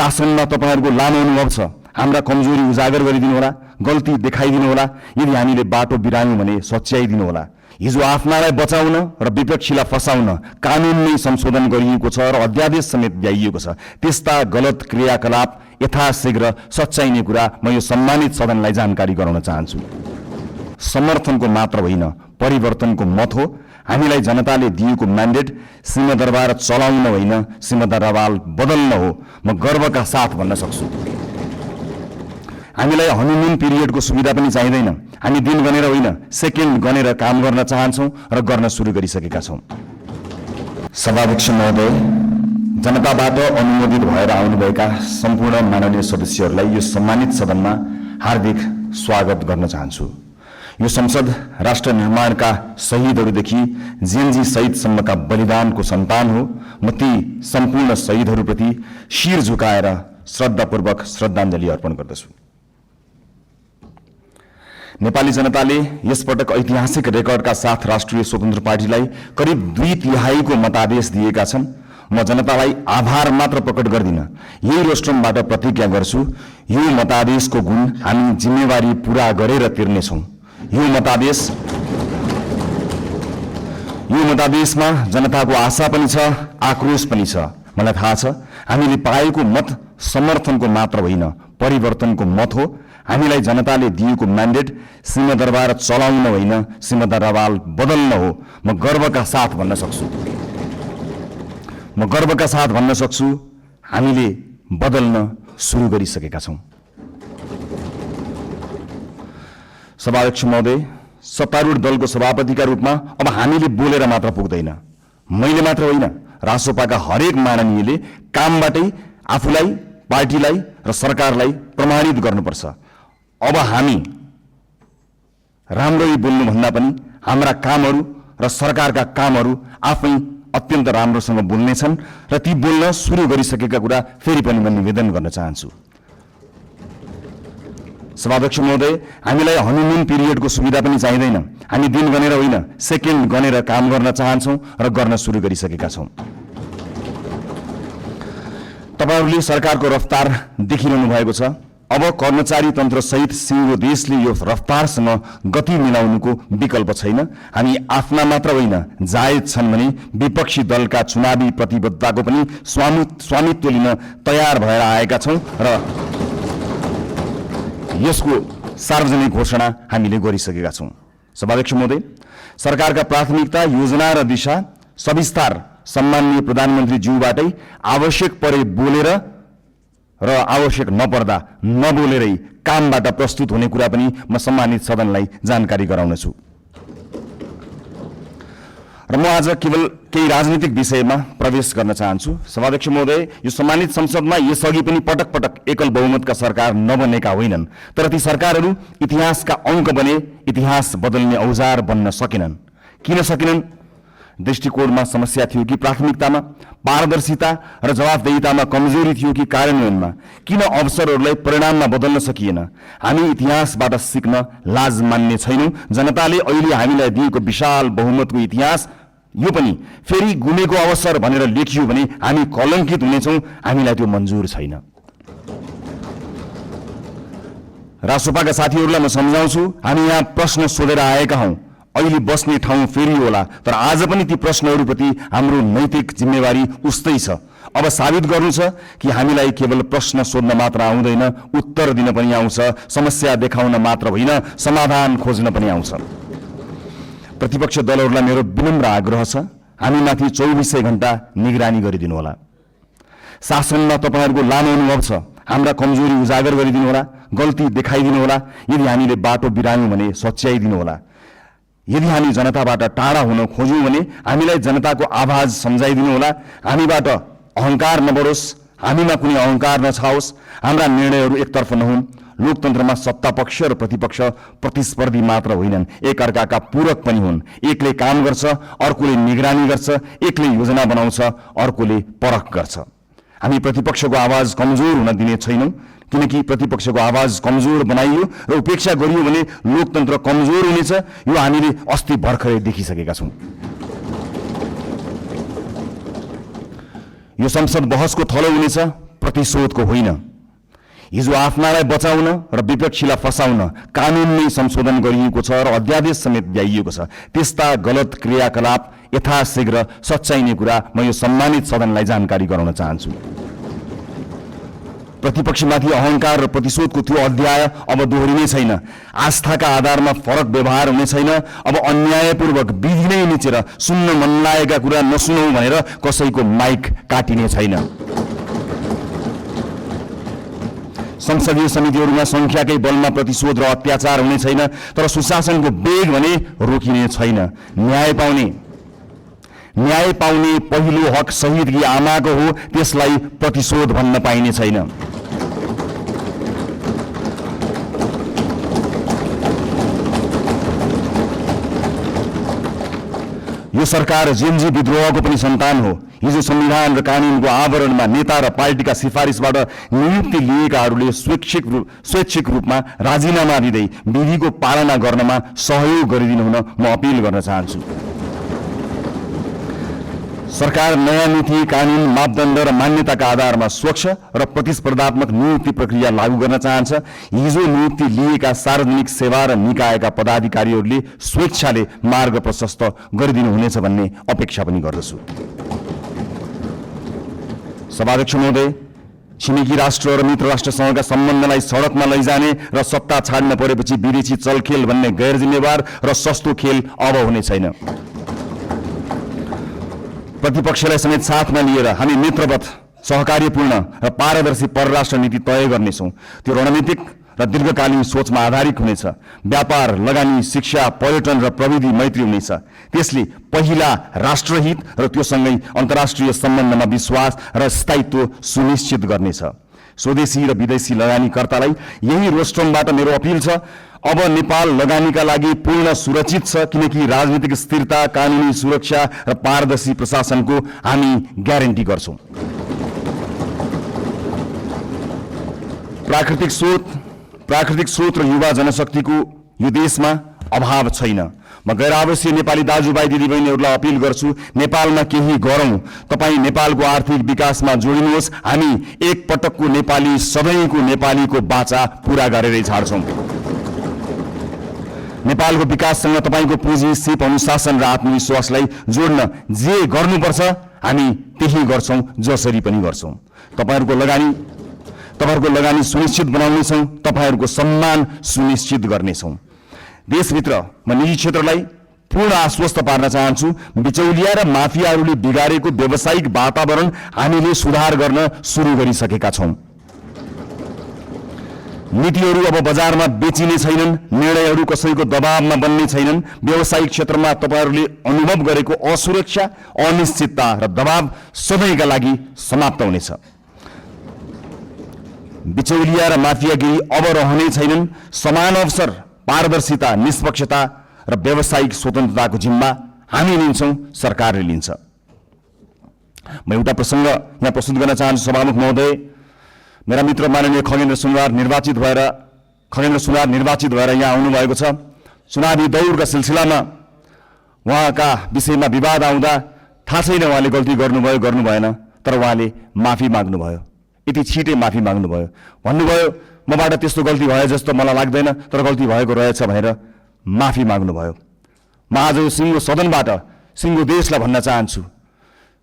शासनमा तपाईहरुको लामो अनुभव छ। हाम्रा कमजोरी उजागर गरिदिनु होला, गल्ती देखाइदिनु होला। यदि हामीले बाटो बिरायौं भने सच्याइदिनु होला। हिजो आफ्नालाई बचाउन र विपक्षीलाई फसाउन कानून नै संशोधन गरिएको छ र अध्यादेश समेत ल्याइएको छ। त्यस्ता गलत क्रियाकलाप यथाशीघ्र सच्याइने कुरा म यो सम्मानित सदनलाई जानकारी गराउन चाहन्छु। समर्थनको मात्र होइन, परिवर्तनको मत हो। हामीलाई जनताले दिएको म्यान्डेट सिंहदरबार चलाउन होइन, सिंहदरबार बदल्न हो। म गर्वका साथ भन्न सक्छु। हामीलाई हनीमुन पिरियडको सुविधा पनि चाहिँदैन। हामी दिन गनेर होइन, सेकेन्ड गनेर काम गर्न चाहन्छौं र गर्न सुरु गरिसकेका छौं। सभाध्यक्ष महोदय, जनताबाट अनुमोदित भएर आउनुभएका सम्पूर्ण माननीय सदस्यहरूलाई यो सम्मानित सदनमा हार्दिक स्वागत गर्न चाहन्छु। यो संसद राष्ट्र निर्माणका शहीदहरूदेखि जेएनजी शहीदसम्मका बलिदानको सन्तान हो। म ती सम्पूर्ण शहीदहरूप्रति शिर झुकाएर श्रद्धापूर्वक श्रद्धाञ्जली अर्पण गर्दछु। नेपाली जनताले यसपटक ऐतिहासिक रेकर्डका साथ राष्ट्रिय स्वतन्त्र पार्टीलाई करिब 2/3 को मतादेश दिएका छन्। म जनतालाई आभार मात्र प्रकट गर्दिन, यही रोस्ट्रमबाट प्रतिज्ञा गर्छु, यो मतादेशको गुण हामी जिम्मेवारी पूरा गरेर तिर्नेछौं। यो मतादेशमा जनताको आशा पनि छ, आक्रोश पनि छ। मलाई थाहा छ हामीले पाएको मत समर्थनको मात्र होइन, परिवर्तनको मत हो। हामीलाई जनताले दिएको म्यान्डेट सिंहदरबार चलाउन होइन, सिंहदरबार बदल्न हो। म गर्वका साथ भन्न सक्छु हामीले बदल्न सुरु गरिसकेका छौं। सभाध्यक्ष महोदय, सत्तारूढ दलको सभापतिका रूपमा अब हामीले बोलेर मात्र पुग्दैन। मैले मात्र होइन, रासोपाका हरेक माननीयले कामबाटै आफूलाई, पार्टीलाई र सरकारलाई प्रमाणित गर्नुपर्छ। अब हामी राम्ररी बोल्नु भन्दा पनि हाम्रा कामहरू र सरकारका कामहरू आफै अत्यन्त राम्रोसँग बोल्नेछन् र ती बोल्न सुरु गरिसकेका कुरा फेरि पनि म निवेदन गर्न चाहन्छु। सभाध्यक्ष महोदय, हामीलाई हनीमुन पिरियडको सुविधा पनि चाहिँदैन। हामी दिन गनेर होइन, सेकेन्ड गनेर काम गर्न चाहन्छौं र गर्न सुरु गरिसकेका छौं। तपाईहरुले सरकारको रफ्तार देखिरहनु भएको छ। अब कर्मचारी तन्त्र सहित सिंगो देशले यो रफ्तारसँग गति मिलाउनुको विकल्प छैन। हामी आफ्ना मात्र होइन, जायज छन् भने विपक्षी दलका चुनावी प्रतिबद्धताको पनि स्वामित्व लिन तयार भएर आएका छौं र यसको सार्वजनिक घोषणा हामीले गरिसकेका छौं। सभाध्यक्ष महोदय, सरकारका प्राथमिकता, योजना र दिशा सविस्तार सम्माननीय प्रधानमन्त्री ज्यूबाटै आवश्यक परे बोलेर र आवश्यक नपर्दा नबोलेरै कामबाट प्रस्तुत हुने कुरा पनि म सम्मानित सदनलाई जानकारी गराउनेछु। र म आज केवल केही राजनीतिक विषयमा प्रवेश गर्न चाहन्छु। सभाध्यक्ष महोदय, यो सम्मानित संसदमा यसअघि पनि पटक पटक एकल बहुमतका सरकार नबनेका होइनन्, तर ती सरकारहरू इतिहासका अङ्क बने, इतिहास बदल्ने औजार बन्न सकेनन्। किन सकेनन्? दृष्टिकोणमा समस्या थियो कि प्राथमिकतामा, पारदर्शिता र जवाफदेहितामा कमजोरी थियो कि कार्यान्वयनमा? किन अवसरहरूलाई परिणाममा बदल्न सकिएन? हामी इतिहासबाट सिक्न लाज मान्ने छैनौं। जनताले अहिले हामीलाई दिएको विशाल बहुमतको इतिहास यो पनि फेरि गुमेको अवसर भनेर लेखियो भने हामी कलङ्कित हुनेछौं। हामीलाई त्यो मन्जुर छैन। रासोपाका साथीहरूलाई म सम्झाउँछु, हामी यहाँ प्रश्न सोधेर आएका हौं। अहिले बस्ने ठाउँ फेरि होला, तर आज पनि ती प्रश्नहरूप्रति हाम्रो नैतिक जिम्मेवारी उस्तै छ। अब साबित गर्नु छ कि हामीलाई केवल प्रश्न सोध्न मात्र आउँदैन, उत्तर दिन पनि आउँछ। समस्या देखाउन मात्र होइन, समाधान खोज्न पनि आउँछ। प्रतिपक्ष दलहरूलाई मेरो विनम्र आग्रह छ, हामीमाथि 24 घण्टा निगरानी गरिदिनु होला। शासनमा तपाईहरुको लामो अनुभव छ। हाम्रा कमजोरी उजागर गरिदिनु होला, गल्ती देखाइदिनु होला। यदि हामीले बाटो बिरायौं भने सच्याइदिनु होला। यदि हामी जनताबाट टाढा हुन खोज्यौं भने हामीलाई जनताको आवाज सम्झाइदिनु होला। हामीबाट अहंकार नबढोस्, हामीमा कुनै अहंकार नछाओस्, हाम्रा निर्णयहरू एकतर्फ नहुन्। लोकतन्त्रमा सत्ता पक्ष र प्रतिपक्ष प्रतिस्पर्धी मात्र होइनन्, एकअर्काका पूरक पनि हुन्। एकले काम गर्छ, अर्कोले निगरानी गर्छ। एकले योजना बनाउँछ, अर्कोले परख गर्छ। हामी प्रतिपक्षको आवाज कमजोर हुन दिने छैनौं, किनकि प्रतिपक्षको आवाज कमजोर बनाइयो र उपेक्षा गरियो भने लोकतन्त्र कमजोर हुनेछ। यो हामीले अस्ति भर्खरै देखिसकेका छौं। यो संसद बहसको थलो हुनेछ, प्रतिशोधको होइन। हिजो आफ्नालाई बचाउन र विपक्षीलाई फसाउन कानुनमै संशोधन गरिएको छ र अध्यादेश समेत ल्याइएको छ। त्यस्ता गलत क्रियाकलाप यथाशीघ्र सच्याइने कुरा म यो सम्मानित सदनलाई जानकारी गराउन चाहन्छु। प्रतिपक्षमाथि अहंकार र प्रतिशोधको त्यो अध्याय अब दोहोरिने छैन। आस्थाका आधारमा फरक व्यवहार हुने छैन। अब अन्यायपूर्वक विधि नै निचेर सुन्न मन लागेका कुरा नसुनौ भनेर कसैको माइक काटिने छैन। संसदीय समितिहरूमा संख्याकै बलमा प्रतिशोध र अत्याचार हुने छैन, तर सुशासनको वेग भने रोकिने छैन। न्याय पाउने पहिलो हक शहीदकी आमाको हो, त्यसलाई प्रतिशोध भन्न पाइने छैन। यो सरकार जेनजी विद्रोहको पनि सन्तान हो। हिजो संविधान र कानुनको आवरणमा नेता र पार्टीका सिफारिसबाट नियुक्ति लिएकाहरूले स्वैच्छिक रूपमा राजीनामा दिँदै विधिको पालना गर्नमा सहयोग गरिदिनु हुन म अपिल गर्न चाहन्छु। सरकार नयाँ नीति, कानुन, मापदण्ड र मान्यताका आधारमा स्वच्छ र प्रतिस्पर्धात्मक नियुक्ति प्रक्रिया लागू गर्न चाहन्छ। हिजो नियुक्ति लिएका सार्वजनिक सेवा र निकायका पदाधिकारीहरूले स्वेच्छाले मार्ग प्रशस्त गरिदिनुहुनेछ भन्ने अपेक्षा पनि गर्दछु। सभाध्यक्ष महोदय, छिमेकी राष्ट्र र मित्र राष्ट्रसँगका सम्बन्धलाई सडकमा लैजाने र सत्ता छाड्न परेपछि विदेशी चलखेल भन्ने गैर जिम्मेवार र सस्तो खेल अब हुने छैन। प्रतिपक्षलाई समेत साथमा लिएर हामी मित्रवत, सहकार्यपूर्ण र पारदर्शी परराष्ट्र नीति तय गर्नेछौँ। त्यो रणनीतिक र दीर्घकालीन सोचमा आधारित हुनेछ। व्यापार, लगानी, शिक्षा, पर्यटन र प्रविधि मैत्री हुनेछ। त्यसले पहिला राष्ट्रहित र त्योसँगै अन्तर्राष्ट्रिय सम्बन्धमा विश्वास र स्थायित्व सुनिश्चित गर्नेछ। स्वदेशी र विदेशी लगानीकर्तालाई यही रोस्ट्रमबाट मेरो अपिल छ। अब नेपाल लगानीका लागि पूर्ण सुरक्षित छ, किनकि राजनीतिक स्थिरता, कानुनी सुरक्षा र पारदर्शी प्रशासनको हामी ग्यारेन्टी गर्छौं। प्राकृतिक स्रोत र युवा जनशक्तिको यो देशमा अभाव छैन। म गैर आवासीय नेपाली दाजुभाइ दिदीबहिनीहरूलाई अपिल गर्छु, नेपालमा केही गरौँ। तपाईँ नेपालको आर्थिक विकासमा जोडिनुहोस्। हामी एक पटकको नेपाली, सधैँको नेपालीको बाचा पूरा गरेरै छाड्छौँ। नेपालको विकाससँग तपाईँको पुँजी, सिप, अनुशासन र आत्मविश्वासलाई जोड्न जे गर्नुपर्छ हामी त्यही गर्छौँ, जसरी पनि गर्छौँ। तपाईँहरूको लगानी सुनिश्चित बनाउनेछौँ, तपाईँहरूको सम्मान सुनिश्चित गर्नेछौँ। देशभित्र म निजी क्षेत्रलाई पूर्ण आश्वस्त पार्न चाहन्छु। बिचौलिया र माफियाहरूले बिगारेको व्यावसायिक वातावरण हामीले सुधार गर्न सुरु गरिसकेका छौँ। नीतिहरू अब बजारमा बेचिने छैनन्, निर्णयहरू कसैको दबावमा बन्ने छैनन्। व्यावसायिक क्षेत्रमा तपाईँहरूले अनुभव गरेको असुरक्षा, अनिश्चितता र दबाव सधैँका लागि समाप्त हुनेछ। बिचौलिया र माफियागिरी अब रहने छैनन्। समान अवसर, पारदर्शिता, निष्पक्षता र व्यावसायिक स्वतन्त्रताको जिम्मा हामी लिन्छौँ, सरकारले लिन्छ। म एउटा प्रसङ्ग यहाँ प्रस्तुत गर्न चाहन्छु। सभामुख महोदय, मेरा मित्र माननीय खगेन्द्र सुनवार निर्वाचित भएर यहाँ आउनुभएको छ। चुनावी दौडका सिलसिलामा उहाँका विषयमा विवाद आउँदा थाहा छैन उहाँले गल्ती गर्नुभयो गर्नु भएन, तर उहाँले माफी माग्नुभयो। यति छिटै माफी माग्नुभयो। भन्नुभयो मबाट त्यस्तो गल्ती भयो जस्तो मलाई लाग्दैन, तर गल्ती भएको रहेछ भनेर माफी माग्नुभयो। म आज यो सिङ्गो सदनबाट सिङ्गो देशलाई भन्न चाहन्छु,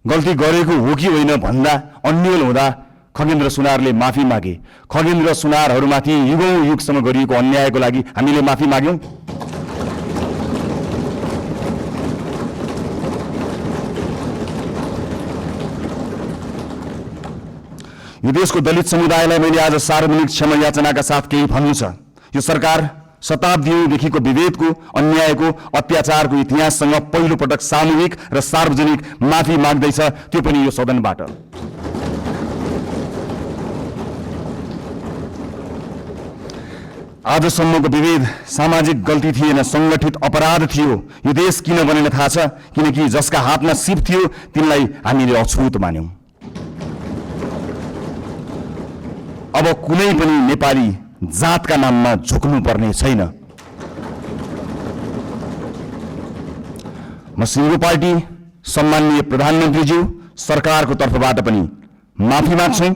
गल्ती गरेको हो कि होइन भन्दा अन्यल हुँदा खगेन्द्र सुनारले माफी मागे। खगेन्द्र सुनारहरूमाथि युगौं युगसम्म गरिएको अन्यायको लागि हामीले माफी माग्यौं। यो देशको दलित समुदायलाई मैले आज सार्वजनिक क्षमा याचनाका साथ केही भन्नु छ। यो सरकार शताब्दीदेखिको विभेदको, अन्यायको, अत्याचारको इतिहाससँग पहिलो पटक सामूहिक र सार्वजनिक माफी माग्दैछ, त्यो पनि यो सदनबाट। आजसम्मको विभेद सामाजिक गल्ती थिएन, संगठित अपराध थियो। यो देश किन बनेन थाहा छ? किनकि जसका हातमा सिप थियो तिनलाई हामीले अछुत मान्यौं। अब कुनै पनि नेपाली जातका नाममा झुक्नु पर्ने छैन। म सिङ्गो पार्टी, सम्माननीय प्रधानमन्त्रीज्यू, सरकारको तर्फबाट पनि माफी माग्छौं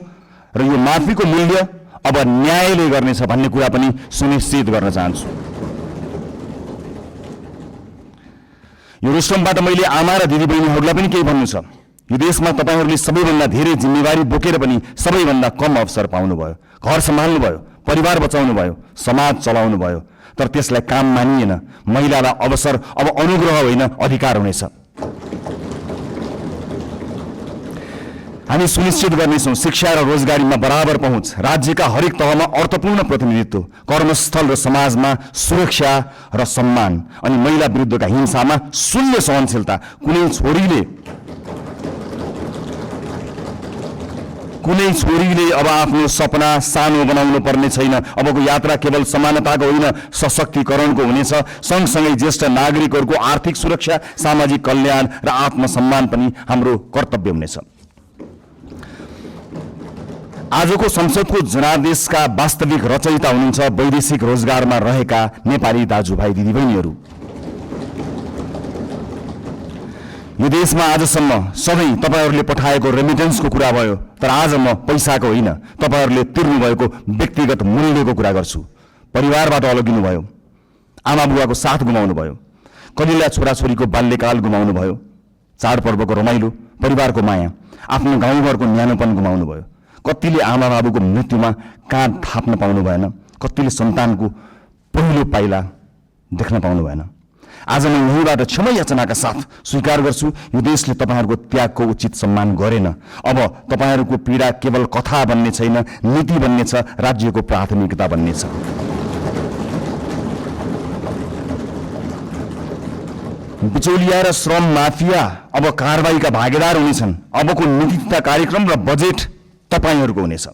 र यो माफीको मूल्य अब न्यायले गर्नेछ भन्ने कुरा पनि सुनिश्चित गर्न चाहन्छु। यो रोस्टमबाट मैले आमा र दिदीबहिनीहरूलाई पनि केही भन्नु छ। यो देशमा तपाईहरूले सबैभन्दा धेरै जिम्मेवारी बोकेर पनि सबैभन्दा कम अवसर पाउनुभयो। घर सम्हाल्नुभयो, परिवार बचाउनुभयो, समाज चलाउनुभयो, तर त्यसलाई काम मानिएन। महिलालाई अवसर अब अनुग्रह होइन अधिकार हुनेछ। हामी सुनिश्चित गर्नेछौँ शिक्षा र रोजगारीमा बराबर पहुँच, राज्यका हरेक तहमा अर्थपूर्ण प्रतिनिधित्व, कर्मस्थल र समाजमा सुरक्षा र सम्मान, अनि महिला विरुद्धका हिंसामा शून्य सहनशीलता। कुनै छोरीले अब आफ्नो सपना सानो बनाउनु पर्ने छैन। अबको यात्रा केवल समानताको होइन, सशक्तिकरणको हुनेछ। सँगसँगै ज्येष्ठ नागरिकहरूको आर्थिक सुरक्षा, सामाजिक कल्याण र आत्मसम्मान पनि हाम्रो कर्तव्य हुनेछ। आजको संसदको जनादेशका वास्तविक रचयिता हुनुहुन्छ वैदेशिक रोजगारमा रहेका नेपाली दाजुभाइ दिदीबहिनीहरू। यो देशमा आजसम्म सधैँ तपाईहरूले पठाएको रेमिटेन्सको कुरा भयो, तर आज म पैसाको होइन, तपाईहरूले तिर्नुभएको व्यक्तिगत मूल्यको कुरा गर्छु। परिवारबाट अलगिनुभयो, आमा बुवाको साथ गुमाउनु भयो, कलिला छोराछोरीको बाल्यकाल गुमाउनु भयो, चाडपर्वको रमाइलो, परिवारको माया, आफ्नो गाउँघरको न्यानोपन गुमाउनु भयो। कतिले आमा बाबुको मृत्युमा काँध थाप्न पाउनु भएन, कतिले सन्तानको पहिलो पाइला देख्न पाउनु भएन। आज म यहीँबाट क्षमा याचनाका साथ स्वीकार गर्छु, यो देशले तपाईहरूको त्यागको उचित सम्मान गरेन। अब तपाईहरूको पीडा केवल कथा बन्ने छैन, नीति बन्ने छ, राज्यको प्राथमिकता बन्ने छ। बिचौलिया र श्रम माफिया अब कारबाहीका भागीदार हुनेछन्। अबको नीति तथा कार्यक्रम र बजेट तपाईहरूको हुनेछ।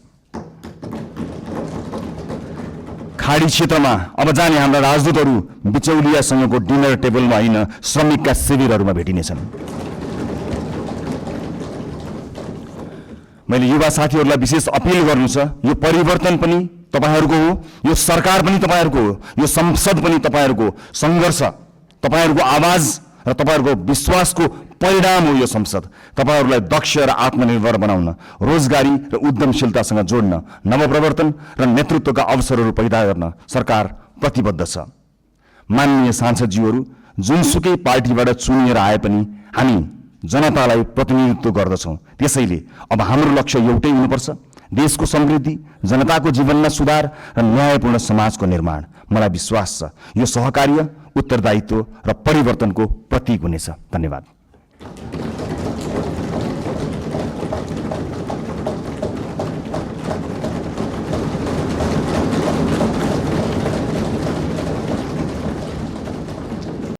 खाडी क्षेत्रमा अब जाने हाम्रा राजदूतहरू बिचौलियासँगको डिनर टेबलमा होइन, श्रमिकका शिविरहरूमा भेटिनेछन्। मैले युवा साथीहरूलाई विशेष अपिल गर्नु छ, यो परिवर्तन पनि तपाईहरूको हो, यो सरकार पनि तपाईहरूको हो, यो संसद पनि तपाईहरूको हो। सङ्घर्ष, तपाईहरूको आवाज र तपाईहरूको विश्वासको परिणाम हो यो संसद। तपाईहरूलाई दक्ष र आत्मनिर्भर बनाउन, रोजगारी र उद्यमशीलतासँग जोड्न, नवप्रवर्तन र नेतृत्वका अवसरहरू पैदा गर्न सरकार प्रतिबद्ध छ। माननीय सांसदज्यूहरू, जुनसुकै पार्टीबाट चुनिएर आए पनि हामी जनतालाई प्रतिनिधित्व गर्दछौँ। त्यसैले अब हाम्रो लक्ष्य एउटै हुनुपर्छ, देशको समृद्धि, जनताको जीवनमा सुधार र न्यायपूर्ण समाजको निर्माण। मलाई विश्वास छ यो सहकार्य, उत्तरदायित्व र परिवर्तनको प्रतीक हुनेछ। धन्यवाद।